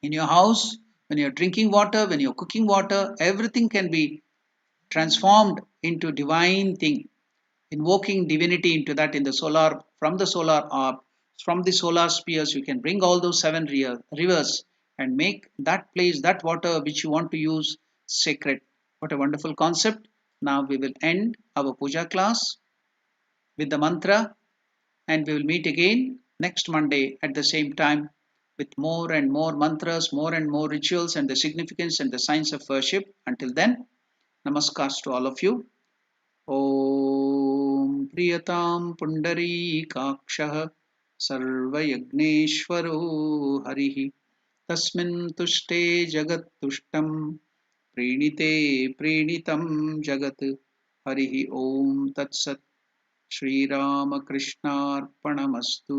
in your house, when you're drinking water, when you're cooking water, everything can be transformed into divine thing, invoking divinity into that in the solar, from the solar orb, from the solar spheres. You can bring all those seven rivers and make that place, that water which you want to use, sacred. What a wonderful concept. Now we will end our puja class with the mantra, and we will meet again next Monday at the same time with more and more mantras, more and more rituals, and the significance and the science of worship. Until then, namaskars to all of you. ॐ प्रियतां पुण्डरीकाक्षः सर्वयज्ञेश्वरो हरिः तस्मिन् तुष्टे जगत्तुष्टं प्रीणिते प्रीणितं जगत् हरिः ॐ तत्सत् श्रीरामकृष्णार्पणमस्तु।